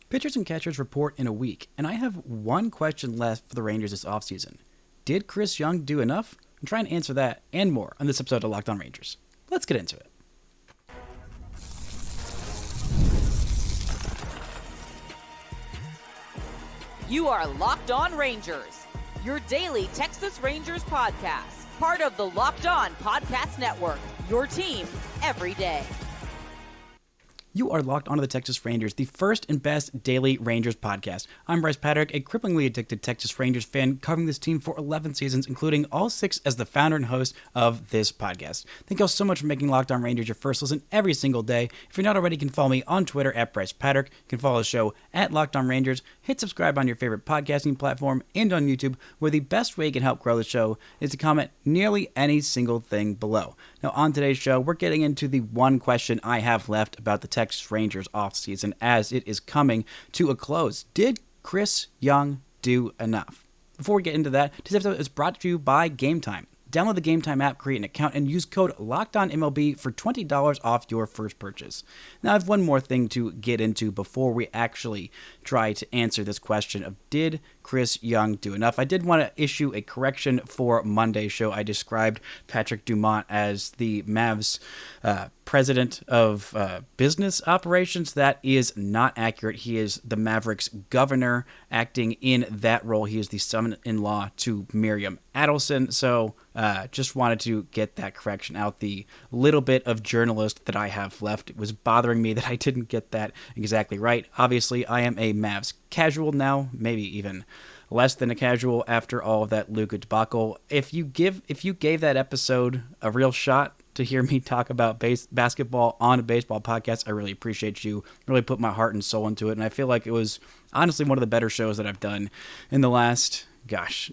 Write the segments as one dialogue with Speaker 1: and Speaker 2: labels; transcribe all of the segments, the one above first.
Speaker 1: Pitchers and catchers report in a week, and I have one question left for the Rangers this offseason. Did Chris Young do enough? I'm trying to answer that and more on this episode of Locked On Rangers. Let's get into it.
Speaker 2: You are Locked On Rangers, your daily Texas Rangers podcast, part of the Locked On Podcast Network, your team every day.
Speaker 1: You are locked onto the Texas Rangers, the first and best daily Rangers podcast. I'm Bryce Patrick, a cripplingly addicted Texas Rangers fan covering this team for 11 seasons, including all 6 as the founder and host of this podcast. Thank you all so much for making Locked On Rangers your first listen every single day. If you're not already, you can follow me on Twitter at Bryce Patrick. You can follow the show at Locked On Rangers. Hit subscribe on your favorite podcasting platform and on YouTube, where the best way you can help grow the show is to comment nearly any single thing below. Now, on today's show, we're getting into the one question I have left about the Texas Rangers offseason as it is coming to a close. Did Chris Young do enough? Before we get into that, this episode is brought to you by Gametime. Download the Gametime app, create an account, and use code LOCKEDONMLB for $20 off your first purchase. Now, I have one more thing to get into before we actually try to answer this question of did Chris Young do enough? I did want to issue a correction for Monday's show. I described Patrick Dumont as the Mavs president of business operations. That is not accurate. He is the Mavericks governor acting in that role. He is the son-in-law to Miriam Adelson. So just wanted to get that correction out. The little bit of journalist that I have left, it was bothering me that I didn't get that exactly right. Obviously, I am a Mavs casual now, maybe even less than a casual after all of that Luka debacle. If you gave that episode a real shot to hear me talk about basketball on a baseball podcast, I really appreciate you. Really put my heart and soul into it, and I feel like it was honestly one of the better shows that I've done in the last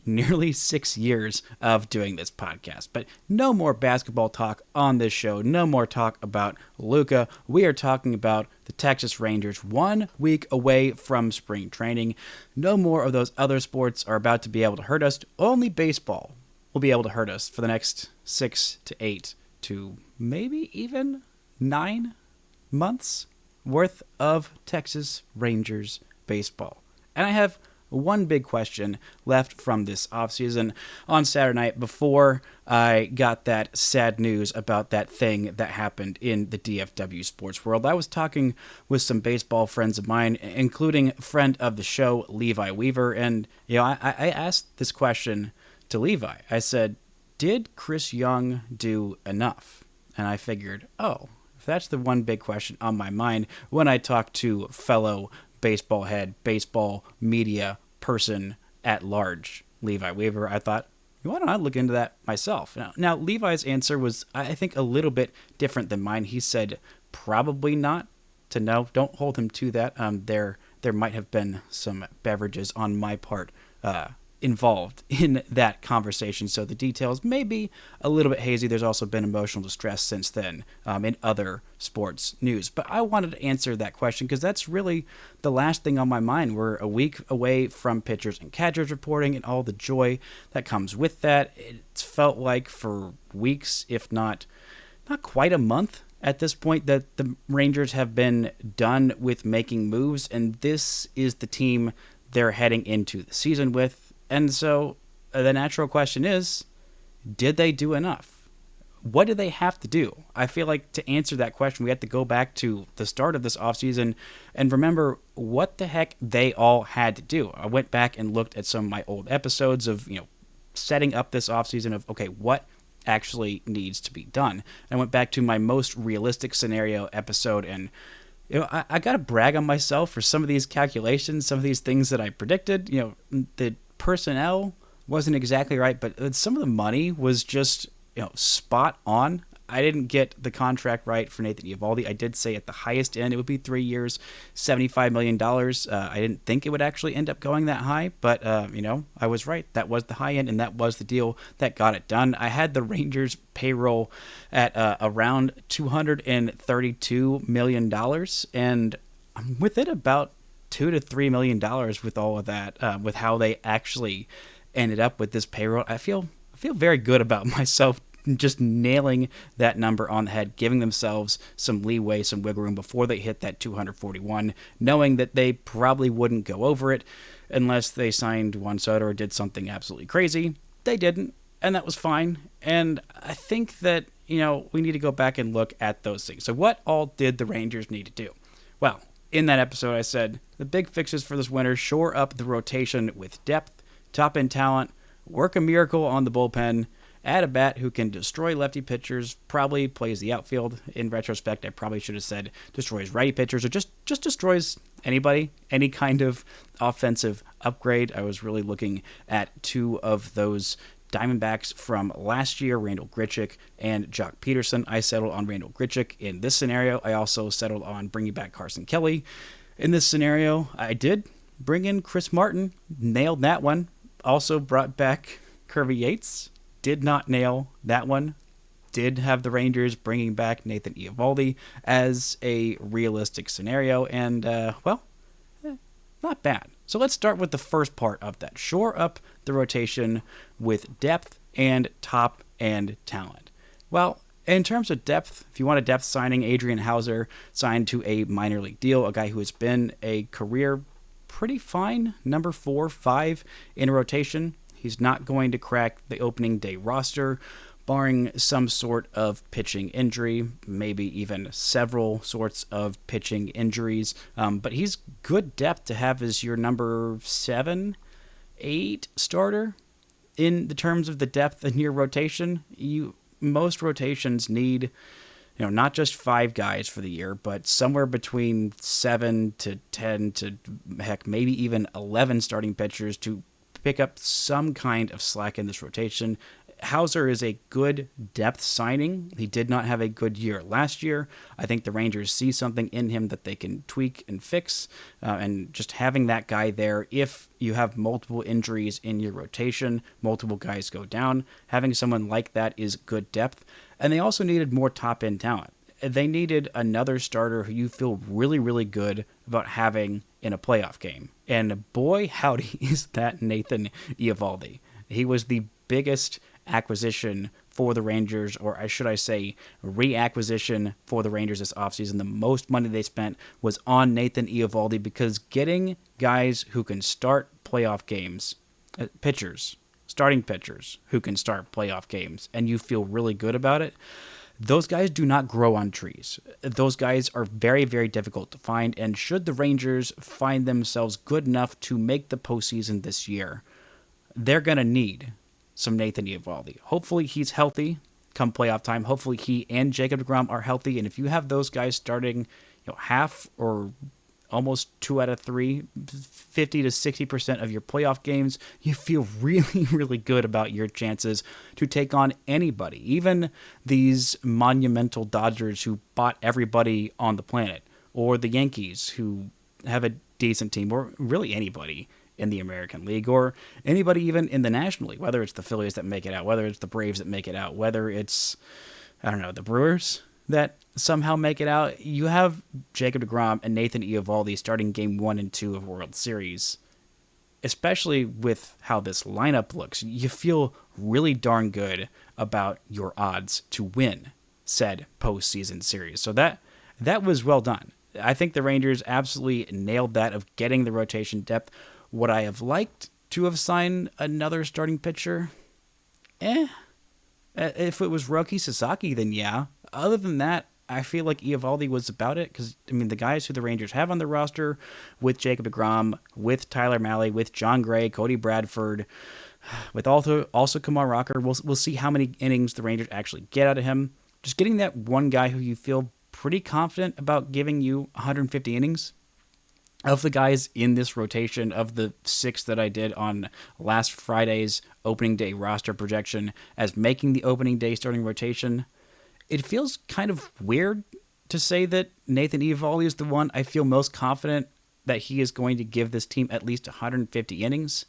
Speaker 1: nearly 6 years of doing this podcast. But no more basketball talk on this show. No more talk about Luka. We are talking about the Texas Rangers 1 week away from spring training. No more of those other sports are about to be able to hurt us. Only baseball will be able to hurt us for the next 6 to 8 to maybe even 9 months worth of Texas Rangers baseball. And I have one big question left from this offseason. On Saturday night, before I got that sad news about that thing that happened in the DFW sports world, I was talking with some baseball friends of mine, including friend of the show, Levi Weaver, and I asked this question to Levi. I said, did Chris Young do enough? And I figured, if that's the one big question on my mind when I talk to fellow baseball head, baseball media person at large, Levi Weaver, I thought, why don't I look into that myself? Now, Levi's answer was, I think, a little bit different than mine. He said probably not to know. Don't hold him to that. There might have been some beverages on my part involved in that conversation, so the details may be a little bit hazy. There's also been emotional distress since then in other sports news, but I wanted to answer that question because that's really the last thing on my mind. We're a week away from pitchers and catchers reporting and all the joy that comes with that. It's felt like for weeks, if not quite a month at this point, that the Rangers have been done with making moves, and this is the team they're heading into the season with. And so the natural question is, did they do enough? What do they have to do? I feel like to answer that question, we have to go back to the start of this offseason and remember what the heck they all had to do. I went back and looked at some of my old episodes of, setting up this offseason of, okay, what actually needs to be done? I went back to my most realistic scenario episode, and I got to brag on myself for some of these calculations, some of these things that I predicted. The personnel wasn't exactly right, but some of the money was just spot on. I didn't get the contract right for Nathan Eovaldi. I did say at the highest end it would be 3 years, $75 million. I didn't think it would actually end up going that high, but I was right. That was the high end, and that was the deal that got it done. I had the Rangers payroll at around $232 million, and I'm within about $2 to $3 million with all of that, with how they actually ended up with this payroll. I feel very good about myself just nailing that number on the head, giving themselves some leeway, some wiggle room before they hit that 241, knowing that they probably wouldn't go over it unless they signed Juan Soto or did something absolutely crazy. They didn't, and that was fine. And I think that, we need to go back and look at those things. So what all did the Rangers need to do? Well, in that episode, I said the big fixes for this winter: shore up the rotation with depth, top-end talent, work a miracle on the bullpen, add a bat who can destroy lefty pitchers, probably plays the outfield. In retrospect, I probably should have said destroys righty pitchers, or just destroys anybody, any kind of offensive upgrade. I was really looking at two of those Diamondbacks from last year, Randall Grichuk and Jock Pederson. I settled on Randall Grichuk in this scenario. I also settled on bringing back Carson Kelly. In this scenario, I did bring in Chris Martin, nailed that one. Also brought back Kirby Yates, did not nail that one. Did have the Rangers bringing back Nathan Eovaldi as a realistic scenario, and, not bad. So let's start with the first part of that. Shore up the rotation with depth and top-end talent. Well, in terms of depth, if you want a depth signing, Adrian Hauser signed to a minor league deal, a guy who has been a career pretty fine number 4, 5 in rotation. He's not going to crack the opening day roster, barring some sort of pitching injury, maybe even several sorts of pitching injuries. But he's good depth to have as your number 7, 8 starter. In the terms of the depth in your rotation, most rotations need, not just 5 guys for the year, but somewhere between 7 to 10 to heck, maybe even 11 starting pitchers to pick up some kind of slack in this rotation. Hauser is a good depth signing. He did not have a good year last year. I think the Rangers see something in him that they can tweak and fix, and just having that guy there, if you have multiple injuries in your rotation, multiple guys go down, having someone like that is good depth. And they also needed more top-end talent. They needed another starter who you feel really, really good about having in a playoff game. And boy, howdy, is that Nathan Eovaldi. He was the biggest acquisition for the Rangers, or should I say reacquisition for the Rangers this offseason. The most money they spent was on Nathan Eovaldi, because getting guys who can start playoff games, starting pitchers who can start playoff games, and you feel really good about it, those guys do not grow on trees. Those guys are very, very difficult to find, and should the Rangers find themselves good enough to make the postseason this year, they're going to need some Nathan Eovaldi. Hopefully he's healthy come playoff time. Hopefully he and Jacob deGrom are healthy, and if you have those guys starting half or almost 2 out of 3, 50 to 60% of your playoff games, you feel really, really good about your chances to take on anybody, even these monumental Dodgers who bought everybody on the planet, or the Yankees who have a decent team, or really anybody in the American League, or anybody even in the National League, whether it's the Phillies that make it out, whether it's the Braves that make it out, whether it's, the Brewers that somehow make it out. You have Jacob deGrom and Nathan Eovaldi starting game 1 and 2 of World Series. Especially with how this lineup looks, you feel really darn good about your odds to win said postseason series. So that was well done. I think the Rangers absolutely nailed that of getting the rotation depth. Would I have liked to have signed another starting pitcher? If it was Roki Sasaki, then yeah. Other than that, I feel like Eovaldi was about it, because, the guys who the Rangers have on their roster, with Jacob deGrom, with Tyler Mahle, with John Gray, Cody Bradford, with also Kumar Rocker, we'll see how many innings the Rangers actually get out of him. Just getting that one guy who you feel pretty confident about giving you 150 innings. Of the guys in this rotation, of the 6 that I did on last Friday's opening day roster projection as making the opening day starting rotation, it feels kind of weird to say that Nathan Eovaldi is the one I feel most confident that he is going to give this team at least 150 innings.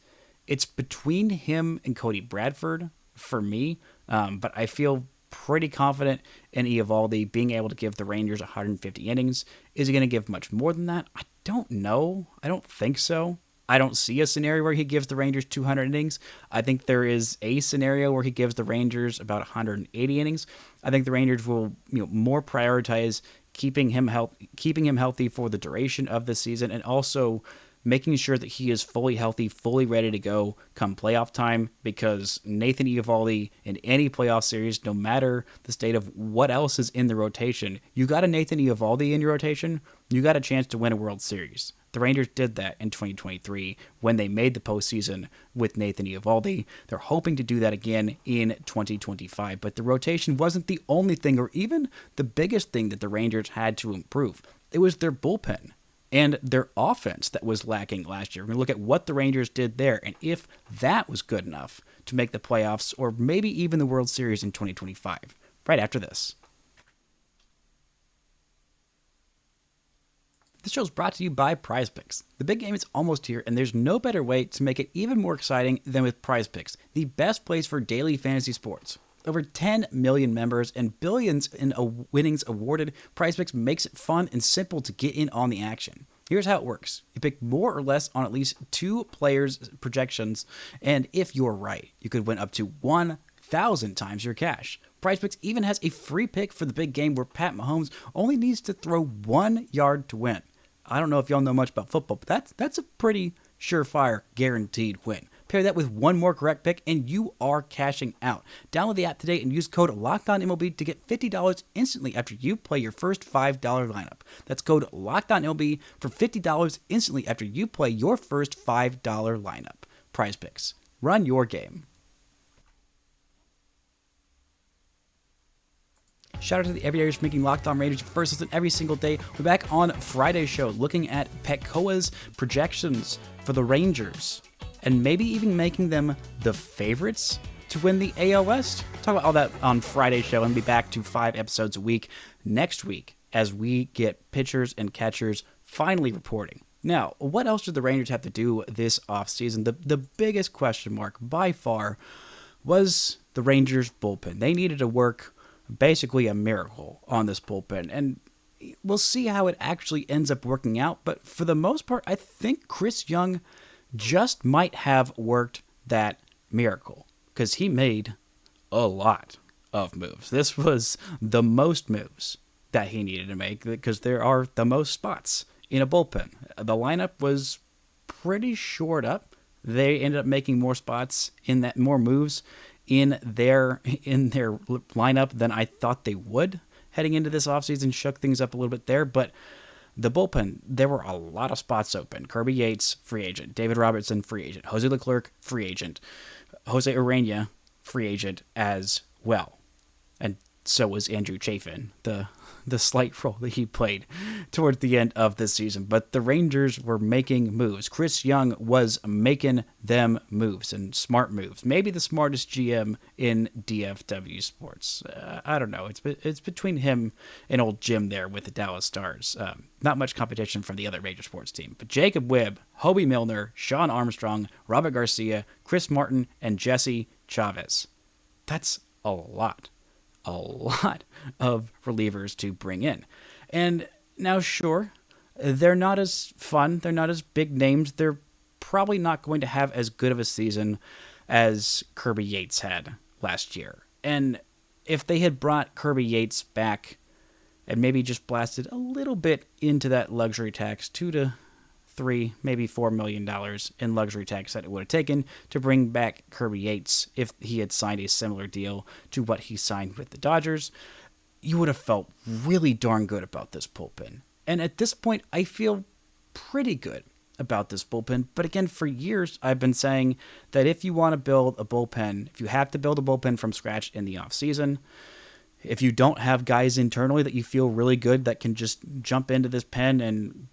Speaker 1: It's between him and Cody Bradford for me, but I feel pretty confident in Eovaldi being able to give the Rangers 150 innings. Is he going to give much more than that? I don't know. I don't think so. I don't see a scenario where he gives the Rangers 200 innings. I think there is a scenario where he gives the Rangers about 180 innings. I think the Rangers will, more prioritize keeping him healthy for the duration of the season, and also making sure that he is fully healthy, fully ready to go come playoff time, because Nathan Eovaldi in any playoff series, no matter the state of what else is in the rotation, you got a Nathan Eovaldi in your rotation, you got a chance to win a World Series. The Rangers did that in 2023 when they made the postseason with Nathan Eovaldi. They're hoping to do that again in 2025, but the rotation wasn't the only thing or even the biggest thing that the Rangers had to improve. It was their bullpen and their offense that was lacking last year. We're going to look at what the Rangers did there and if that was good enough to make the playoffs or maybe even the World Series in 2025, right after this. This show is brought to you by PrizePicks. The big game is almost here, and there's no better way to make it even more exciting than with PrizePicks, the best place for daily fantasy sports. Over 10 million members and billions in winnings awarded, PrizePicks makes it fun and simple to get in on the action. Here's how it works. You pick more or less on at least 2 players' projections, and if you're right, you could win up to 1,000 times your cash. PrizePicks even has a free pick for the big game where Pat Mahomes only needs to throw 1 yard to win. I don't know if y'all know much about football, but that's a pretty surefire guaranteed win. Pair that with one more correct pick, and you are cashing out. Download the app today and use code LOCKEDONMLB to get $50 instantly after you play your first $5 lineup. That's code LOCKEDONMLB for $50 instantly after you play your first $5 lineup. PrizePicks. Run your game. Shout out to the everydayers making Locked On Rangers your first listen every single day. We're back on Friday's show looking at Petcoa's projections for the Rangers and maybe even making them the favorites to win the AL West. Talk about all that on Friday's show and be back to 5 episodes a week next week as we get pitchers and catchers finally reporting. Now, what else did the Rangers have to do this offseason? The biggest question mark by far was the Rangers bullpen. They needed to work basically a miracle on this bullpen, and we'll see how it actually ends up working out, but for the most part, I think Chris Young just might have worked that miracle, because he made a lot of moves. This was the most moves that he needed to make, because there are the most spots in a bullpen. The lineup was pretty shored up. They ended up making more spots in that, more moves in their lineup than I thought they would heading into this offseason. Shook things up a little bit there, but the bullpen, there were a lot of spots open. Kirby Yates, free agent. David Robertson, free agent. Jose Leclerc, free agent. Jose Urena, free agent as well. And so was Andrew Chafin, the slight role that he played towards the end of the season. But the Rangers were making moves. Chris Young was making them moves, and smart moves. Maybe the smartest GM in DFW sports. I don't know. It's between him and old Jim there with the Dallas Stars. Not much competition from the other Ranger sports team. But Jacob Webb, Hobie Milner, Sean Armstrong, Robert Garcia, Chris Martin, and Jesse Chavez. That's a lot of relievers to bring in. And now, sure, they're not as fun. They're not as big names. They're probably not going to have as good of a season as Kirby Yates had last year. And if they had brought Kirby Yates back and maybe just blasted a little bit into that luxury tax, $2 to $3, maybe $4 million in luxury tax that it would have taken to bring back Kirby Yates if he had signed a similar deal to what he signed with the Dodgers, you would have felt really darn good about this bullpen. And at this point, I feel pretty good about this bullpen. But again, for years, I've been saying that if you want to build a bullpen, if you have to build a bullpen from scratch in the offseason, if you don't have guys internally that you feel really good that can just jump into this pen and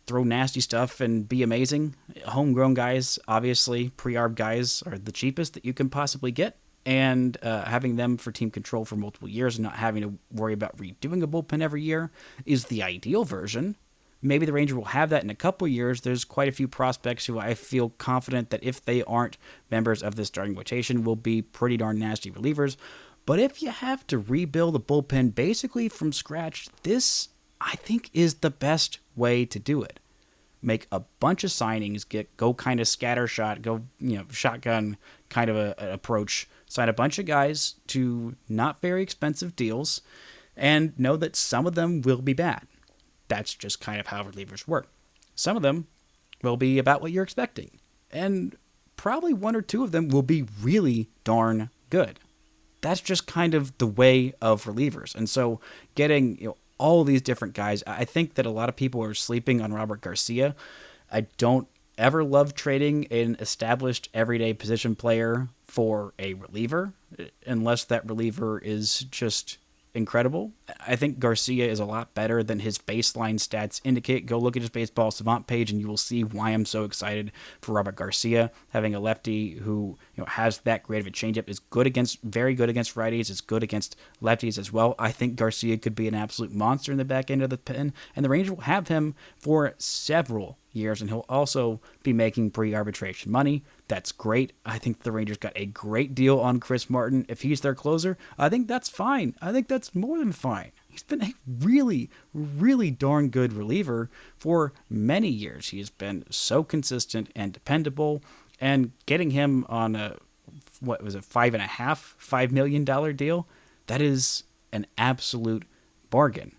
Speaker 1: throw nasty stuff and be amazing. Homegrown guys, obviously, pre-arb guys are the cheapest that you can possibly get. And having them for team control for multiple years and not having to worry about redoing a bullpen every year is the ideal version. Maybe the Rangers will have that in a couple years. There's quite a few prospects who I feel confident that if they aren't members of the starting rotation will be pretty darn nasty relievers. But if you have to rebuild a bullpen basically from scratch, this, I think, is the best way to do it. make a bunch of signings, go kind of scattershot, go shotgun kind of an approach, sign a bunch of guys to not very expensive deals, and know that some of them will be bad. That's just kind of how relievers work. Some of them will be about what you're expecting, and probably one or two of them will be really darn good. That's just kind of the way of relievers. And so getting all these different guys, I think that a lot of people are sleeping on Robert Garcia. I don't ever love trading an established everyday position player for a reliever unless that reliever is just incredible. I think Garcia is a lot better than his baseline stats indicate. Go look at his Baseball Savant page and you will see why I'm so excited for Robert Garcia. Having a lefty who has that great of a changeup is very good against righties, is good against lefties as well. I think Garcia could be an absolute monster in the back end of the pen, and the Rangers will have him for several years, and he'll also be making pre-arbitration money. That's great. I think the Rangers got a great deal on Chris Martin. If he's their closer, I think that's fine. I think that's more than fine. He's been a really, really darn good reliever for many years. He has been so consistent and dependable, and getting him on a, $5 million deal, that is an absolute bargain.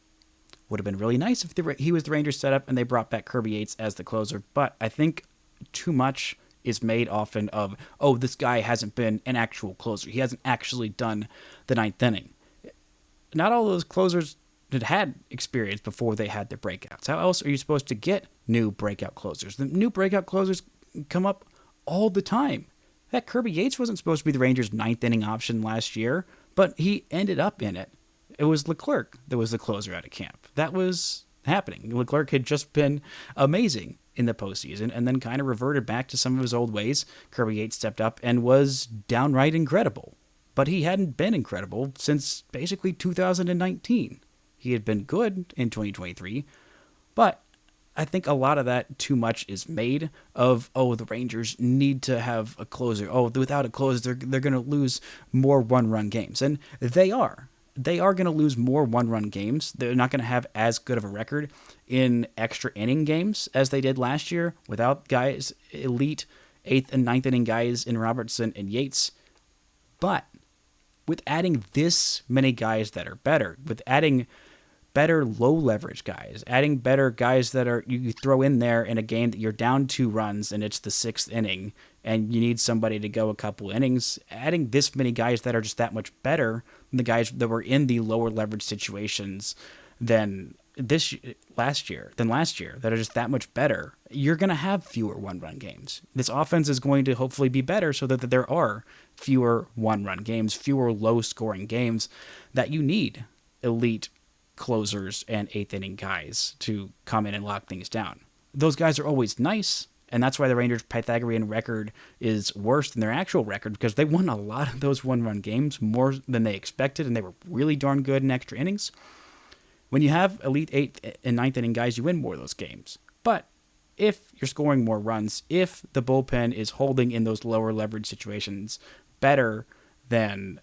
Speaker 1: Would have been really nice if he was the Rangers setup and they brought back Kirby Yates as the closer, but I think too much is made often of, this guy hasn't been an actual closer. He hasn't actually done the ninth inning. Not all those closers had experience before they had their breakouts. How else are you supposed to get new breakout closers? The new breakout closers come up all the time. That Kirby Yates wasn't supposed to be the Rangers' ninth inning option last year, but he ended up in it. It was Leclerc that was the closer out of camp. That was happening. Leclerc had just been amazing in the postseason and then kind of reverted back to some of his old ways. Kirby Yates stepped up and was downright incredible. But he hadn't been incredible since basically 2019. He had been good in 2023, but I think a lot of that too much is made of, the Rangers need to have a closer. Without a closer, they're going to lose more one-run games. And they are. They are going to lose more one-run games. They're not going to have as good of a record in extra inning games as they did last year without guys, elite 8th and 9th inning guys in Robertson and Yates. But with adding this many guys that are better, with adding better low-leverage guys, adding better guys that are you throw in there in a game that you're down 2 runs and it's the 6th inning and you need somebody to go a couple innings, adding this many guys that are just that much better than the guys that were in the lower leverage situations than last year, that are just that much better, you're going to have fewer one-run games. This offense is going to hopefully be better so that there are fewer one-run games, fewer low-scoring games that you need elite closers and 8th inning guys to come in and lock things down. Those guys are always nice, and that's why the Rangers' Pythagorean record is worse than their actual record, because they won a lot of those one-run games, more than they expected, and they were really darn good in extra innings. When you have elite 8th and 9th inning guys, you win more of those games. But if you're scoring more runs, if the bullpen is holding in those lower leverage situations better than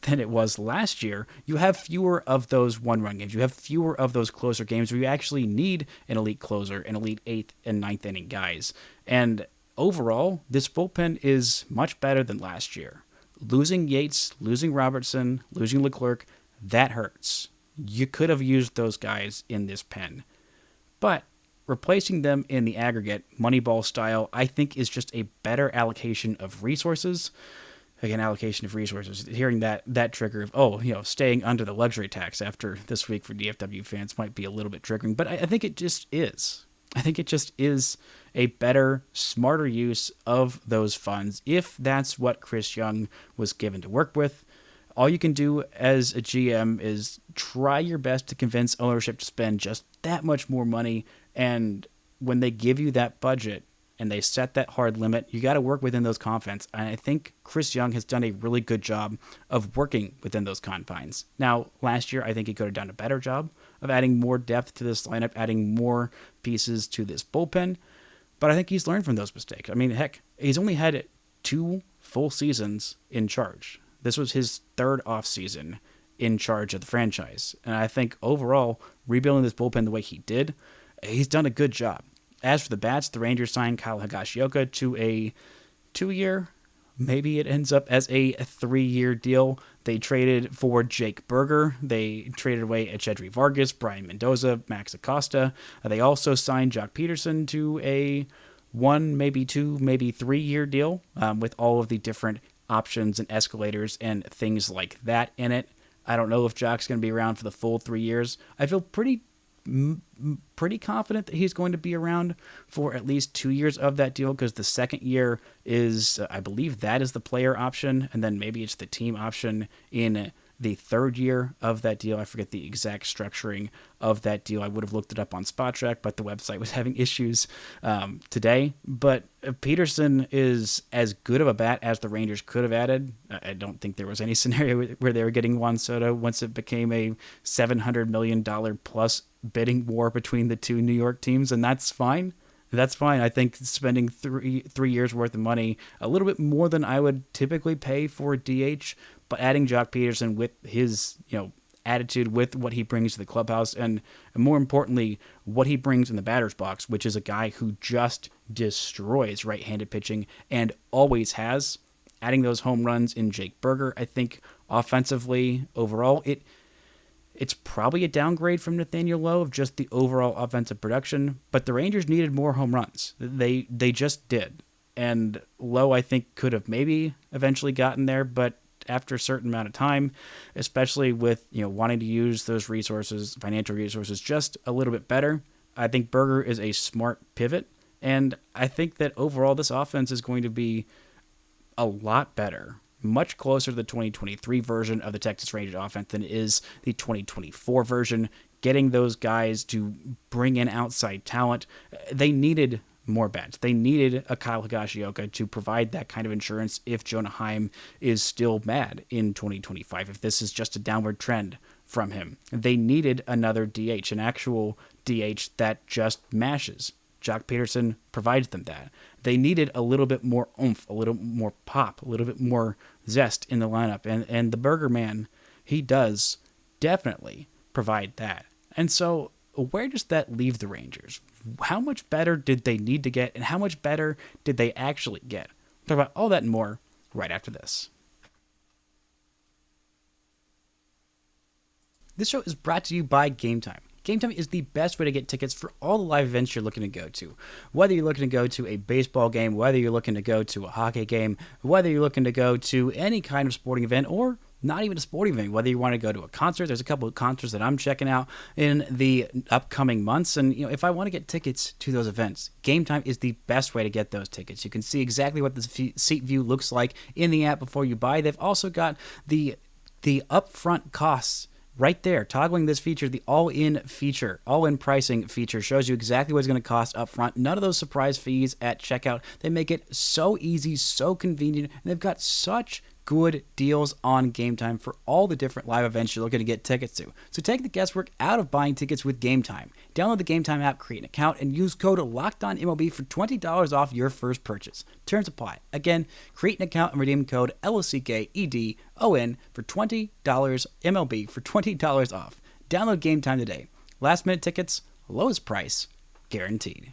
Speaker 1: it was last year, you have fewer of those one-run games. You have fewer of those closer games where you actually need an elite closer, an elite 8th and 9th inning guys. And overall, this bullpen is much better than last year. Losing Yates, losing Robertson, losing Leclerc, that hurts. You could have used those guys in this pen. But replacing them in the aggregate, Moneyball style, I think is just a better allocation of resources. Again, allocation of resources. Hearing that trigger of, staying under the luxury tax after this week for DFW fans might be a little bit triggering, but I think it just is. I think it just is a better, smarter use of those funds if that's what Chris Young was given to work with. All you can do as a GM is try your best to convince ownership to spend just that much more money, and when they give you that budget, and they set that hard limit, you got to work within those confines. And I think Chris Young has done a really good job of working within those confines. Now, last year, I think he could have done a better job of adding more depth to this lineup, adding more pieces to this bullpen. But I think he's learned from those mistakes. I mean, heck, he's only had 2 full seasons in charge. This was his 3rd offseason in charge of the franchise. And I think overall, rebuilding this bullpen the way he did, he's done a good job. As for the bats, the Rangers signed Kyle Higashioka to a 2-year, maybe it ends up as a 3-year deal. They traded for Jake Berger. They traded away Echedri Vargas, Brian Mendoza, Max Acosta. They also signed Jock Pederson to a 1, maybe 2, maybe 3-year deal with all of the different options and escalators and things like that in it. I don't know if Jock's going to be around for the full 3 years. I feel pretty confident that he's going to be around for at least 2 years of that deal, because the second year is, I believe that is the player option, and then maybe it's the team option in the third year of that deal. I forget the exact structuring of that deal. I would have looked it up on SpotTrack, but the website was having issues today. But Pederson is as good of a bat as the Rangers could have added. I don't think there was any scenario where they were getting Juan Soto once it became a $700 million plus bidding war between the two New York teams, and that's fine. That's fine. I think spending three years worth of money, a little bit more than I would typically pay for a DH, but adding Jock Pederson with his, attitude, with what he brings to the clubhouse, and more importantly, what he brings in the batter's box, which is a guy who just destroys right-handed pitching and always has. Adding those home runs in Jake Berger, I think offensively, overall, it's probably a downgrade from Nathaniel Lowe of just the overall offensive production, but the Rangers needed more home runs. They just did. And Lowe, I think, could have maybe eventually gotten there, but after a certain amount of time, especially with wanting to use those resources, financial resources, just a little bit better, I think Berger is a smart pivot, and I think that overall this offense is going to be a lot better, much closer to the 2023 version of the Texas Rangers offense than it is the 2024 version. Getting those guys to bring in outside talent, they needed more bats. They needed a Kyle Higashioka to provide that kind of insurance if Jonah Heim is still bad in 2025, if this is just a downward trend from him. They needed another DH, an actual DH that just mashes. Jock Pederson provides them that. They needed a little bit more oomph, a little more pop, a little bit more zest in the lineup. And the Burger Man, he does definitely provide that. And so where does that leave the Rangers? How much better did they need to get, and how much better did they actually get? We'll talk about all that and more right after this. This show is brought to you by Gametime. Gametime is the best way to get tickets for all the live events you're looking to go to. Whether you're looking to go to a baseball game, whether you're looking to go to a hockey game, whether you're looking to go to any kind of sporting event, or not even a sporting event, whether you want to go to a concert. There's a couple of concerts that I'm checking out in the upcoming months, and if I want to get tickets to those events, Gametime is the best way to get those tickets. You can see exactly what the seat view looks like in the app before you buy. They've also got the upfront costs right there. Toggling this feature, the all-in pricing feature, shows you exactly what it's going to cost up front. None of those surprise fees at checkout. They make it so easy, so convenient, and they've got such good deals on Gametime for all the different live events you're looking to get tickets to. So take the guesswork out of buying tickets with Gametime. Download the Gametime app, create an account, and use code LOCKEDONMLB for $20 off your first purchase. Terms apply. Again, create an account and redeem code LOCKEDON for $20 MLB for $20 off. Download Gametime today. Last minute tickets, lowest price, guaranteed.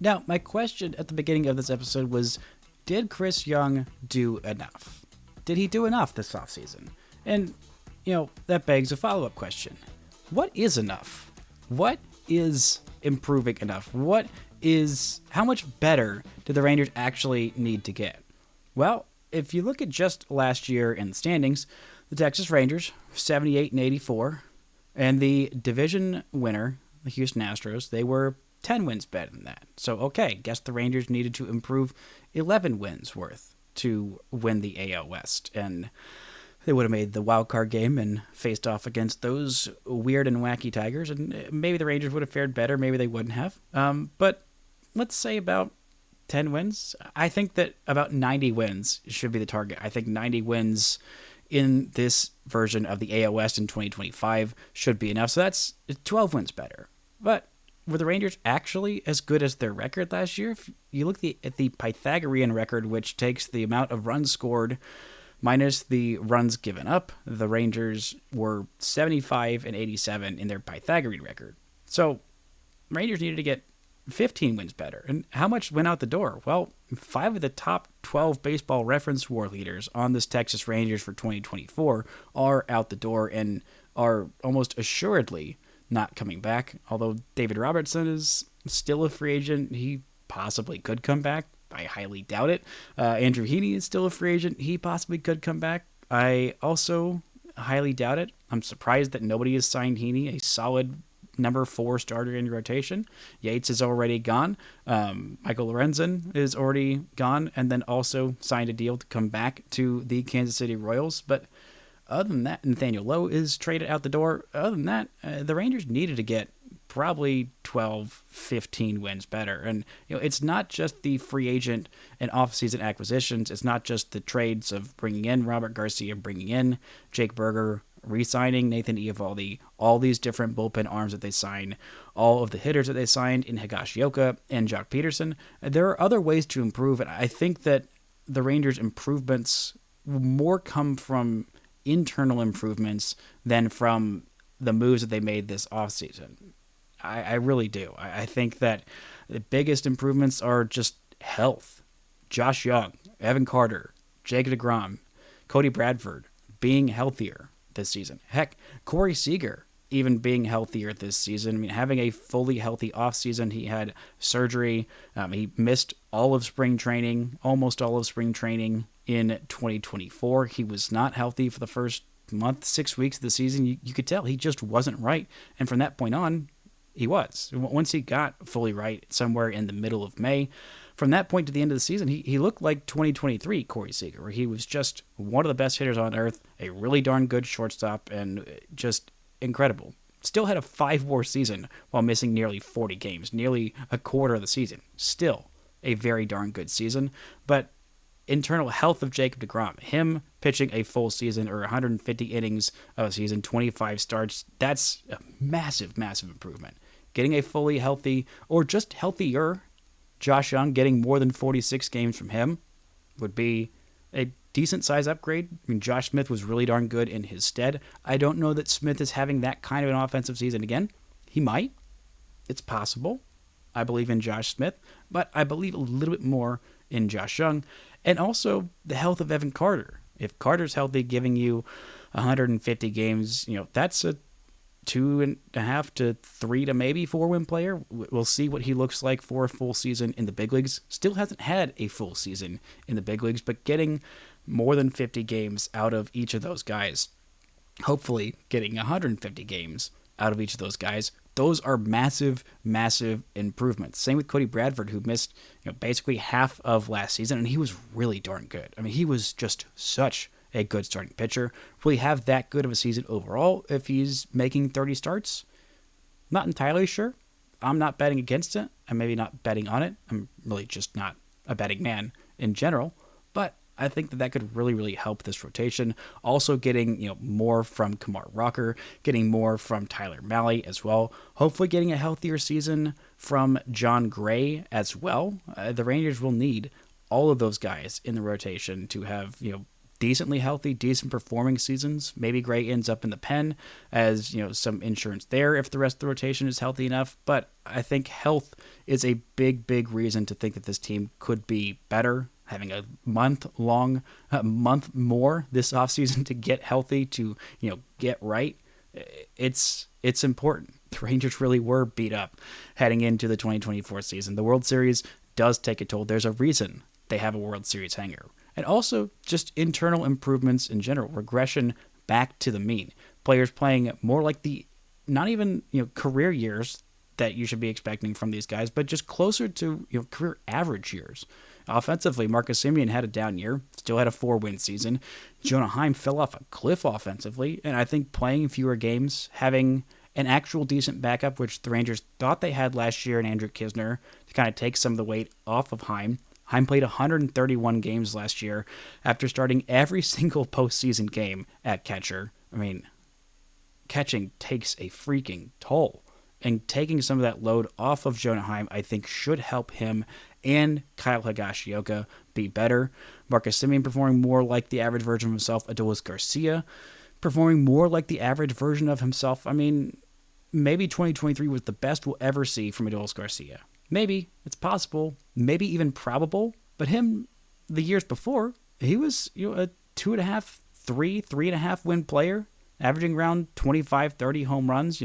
Speaker 1: Now, my question at the beginning of this episode was, did Chris Young do enough? Did he do enough this offseason? And, that begs a follow-up question. What is enough? What is improving enough? How much better do the Rangers actually need to get? Well, if you look at just last year in the standings, the Texas Rangers, 78-84, and the division winner, the Houston Astros, they were 10 wins better than that. So, okay, guess the Rangers needed to improve 11 wins worth to win the AL West. And they would have made the wild card game and faced off against those weird and wacky Tigers. And maybe the Rangers would have fared better. Maybe they wouldn't have. But let's say about 10 wins. I think that about 90 wins should be the target. I think 90 wins in this version of the AL West in 2025 should be enough. So that's 12 wins better. But were the Rangers actually as good as their record last year? If you look at the Pythagorean record, which takes the amount of runs scored Minus the runs given up, the Rangers were 75-87 in their Pythagorean record. So Rangers needed to get 15 wins better. And how much went out the door? Well, 5 of the top 12 baseball reference war leaders on this Texas Rangers for 2024 are out the door and are almost assuredly not coming back. Although David Robertson is still a free agent, he possibly could come back. I highly doubt it. Andrew Heaney is still a free agent. He possibly could come back. I also highly doubt it. I'm surprised that nobody has signed Heaney, a solid number 4 starter in your rotation. Yates is already gone. Michael Lorenzen is already gone, and then also signed a deal to come back to the Kansas City Royals. But other than that, Nathaniel Lowe is traded out the door. Other than that, the Rangers needed to get probably 12, 15 wins better. And it's not just the free agent and offseason acquisitions. It's not just the trades of bringing in Robert Garcia, bringing in Jake Berger, re-signing Nathan Eovaldi, all these different bullpen arms that they signed, all of the hitters that they signed in Higashioka and Jock Pederson. There are other ways to improve, and I think that the Rangers' improvements more come from internal improvements than from the moves that they made this offseason. I really do. I think that the biggest improvements are just health. Josh Young, Evan Carter, Jake DeGrom, Cody Bradford being healthier this season. Heck, Corey Seager even being healthier this season. I mean, having a fully healthy offseason. He had surgery. He missed all of spring training, almost all of spring training in 2024. He was not healthy for the first month, 6 weeks of the season. You could tell he just wasn't right. And from that point on, he was. Once he got fully right somewhere in the middle of May, from that point to the end of the season, he looked like 2023 Corey Seager, where he was just one of the best hitters on earth, a really darn good shortstop, and just incredible. Still had a 5-WAR season while missing nearly 40 games, nearly a quarter of the season. Still a very darn good season, but internal health of Jacob deGrom, him pitching a full season or 150 innings of a season, 25 starts, that's a massive, massive improvement. Getting a fully healthy or just healthier Josh Young, getting more than 46 games from him would be a decent size upgrade. I mean, Josh Smith was really darn good in his stead. I don't know that Smith is having that kind of an offensive season again. He might. It's possible. I believe in Josh Smith, but I believe a little bit more in Josh Young. And also the health of Evan Carter. If Carter's healthy, giving you 150 games, that's a 2.5 to 3 to maybe 4-win player. We'll see what he looks like for a full season in the big leagues. Still hasn't had a full season in the big leagues, but getting more than 50 games out of each of those guys, hopefully getting 150 games out of each of those guys, those are massive, massive improvements. Same with Cody Bradford, who missed basically half of last season, and he was really darn good. I mean, he was just such a good starting pitcher. Will he have that good of a season overall if he's making 30 starts? Not entirely sure. I'm not betting against it. I'm maybe not betting on it. I'm really just not a betting man in general. But I think that could really, really help this rotation. Also getting more from Kumar Rocker, getting more from Tyler Mahle as well. Hopefully getting a healthier season from John Gray as well. The Rangers will need all of those guys in the rotation to have decently healthy, decent performing seasons. Maybe Gray ends up in the pen as, some insurance there if the rest of the rotation is healthy enough. But I think health is a big, big reason to think that this team could be better. Having a month more this offseason to get healthy, to, get right. It's important. The Rangers really were beat up heading into the 2024 season. The World Series does take a toll. There's a reason they have a World Series hangover. And also just internal improvements in general, regression back to the mean. Players playing more like the, not even career years that you should be expecting from these guys, but just closer to career average years. Offensively, Marcus Semien had a down year, still had a 4-win season. Jonah Heim fell off a cliff offensively, and I think playing fewer games, having an actual decent backup, which the Rangers thought they had last year in Andrew Kisner, to kind of take some of the weight off of Heim. Heim played 131 games last year after starting every single postseason game at catcher. I mean, catching takes a freaking toll. And taking some of that load off of Jonah Heim, I think, should help him and Kyle Higashioka be better. Marcus Semien performing more like the average version of himself. Adolis Garcia performing more like the average version of himself. I mean, maybe 2023 was the best we'll ever see from Adolis Garcia. Maybe. It's possible. Maybe even probable. But him, the years before, he was a 2.5, 3.5 win player, averaging around 25, 30 home runs,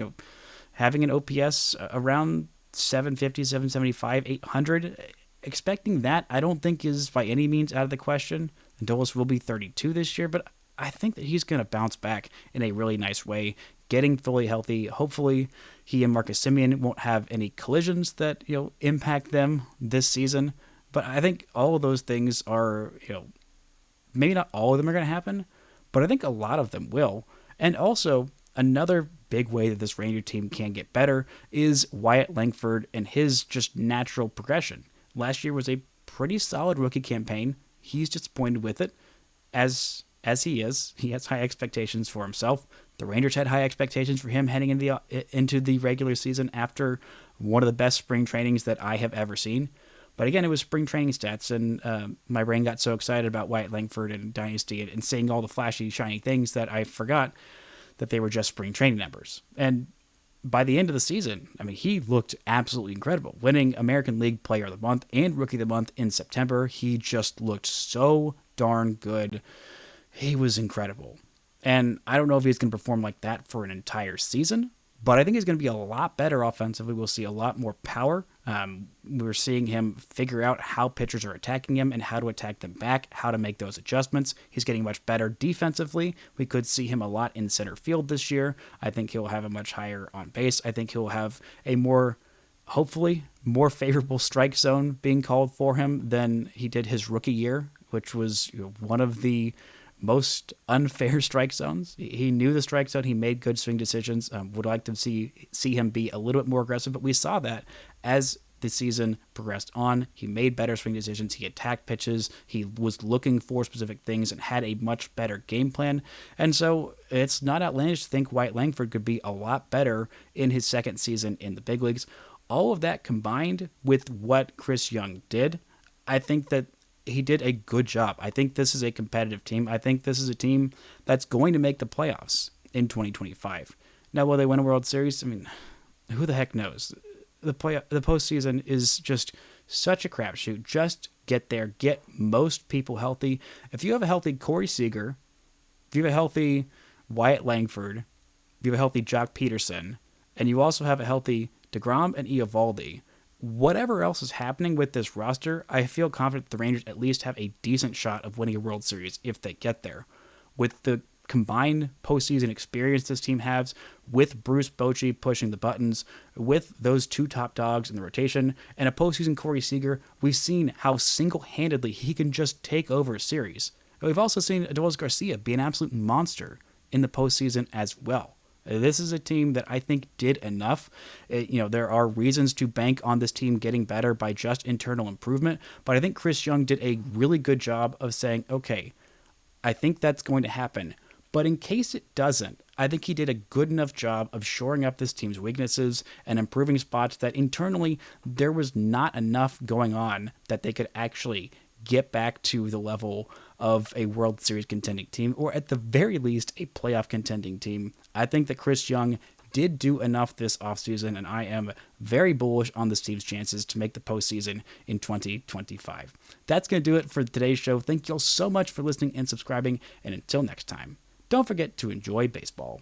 Speaker 1: having an OPS around 750, 775, 800. Expecting that, I don't think is by any means out of the question. Adolis will be 32 this year, but I think that he's going to bounce back in a really nice way, getting fully healthy. Hopefully, he and Marcus Semien won't have any collisions that impact them this season. But I think all of those things are, maybe not all of them are going to happen, but I think a lot of them will. And also, another big way that this Ranger team can get better is Wyatt Langford and his just natural progression. Last year was a pretty solid rookie campaign. He's disappointed with it, as he is. He has high expectations for himself. The Rangers had high expectations for him heading into the regular season after one of the best spring trainings that I have ever seen. But again, it was spring training stats, and my brain got so excited about Wyatt Langford and Dynasty and seeing all the flashy, shiny things that I forgot that they were just spring training numbers. And by the end of the season, I mean, he looked absolutely incredible. Winning American League Player of the Month and Rookie of the Month in September, he just looked so darn good. He was incredible. And I don't know if he's going to perform like that for an entire season, but I think he's going to be a lot better offensively. We'll see a lot more power. We're seeing him figure out how pitchers are attacking him and how to attack them back, how to make those adjustments. He's getting much better defensively. We could see him a lot in center field this year. I think he'll have a much higher on base. I think he'll have a hopefully, more favorable strike zone being called for him than he did his rookie year, which was one of the most unfair strike zones. He knew the strike zone. He made good swing decisions. Would like to see him be a little bit more aggressive, but we saw that as the season progressed on. He made better swing decisions. He attacked pitches. He was looking for specific things and had a much better game plan. And so it's not outlandish to think Wyatt Langford could be a lot better in his second season in the big leagues. All of that combined with what Chris Young did, I think that he did a good job. I think this is a competitive team. I think this is a team that's going to make the playoffs in 2025. Now, will they win a World Series? I mean, who the heck knows? The postseason is just such a crapshoot. Just get there. Get most people healthy. If you have a healthy Corey Seager, if you have a healthy Wyatt Langford, if you have a healthy Jock Pederson, and you also have a healthy DeGrom and Eovaldi, whatever else is happening with this roster, I feel confident the Rangers at least have a decent shot of winning a World Series if they get there. With the combined postseason experience this team has, with Bruce Bochy pushing the buttons, with those two top dogs in the rotation, and a postseason Corey Seager, we've seen how single-handedly he can just take over a series. We've also seen Adolis Garcia be an absolute monster in the postseason as well. This is a team that I think did enough. There are reasons to bank on this team getting better by just internal improvement, but I think Chris Young did a really good job of saying, okay, I think that's going to happen. But in case it doesn't, I think he did a good enough job of shoring up this team's weaknesses and improving spots that internally there was not enough going on that they could actually get back to the level of a World Series contending team, or at the very least, a playoff contending team. I think that Chris Young did do enough this offseason, and I am very bullish on this team's chances to make the postseason in 2025. That's going to do it for today's show. Thank you all so much for listening and subscribing, and until next time, don't forget to enjoy baseball.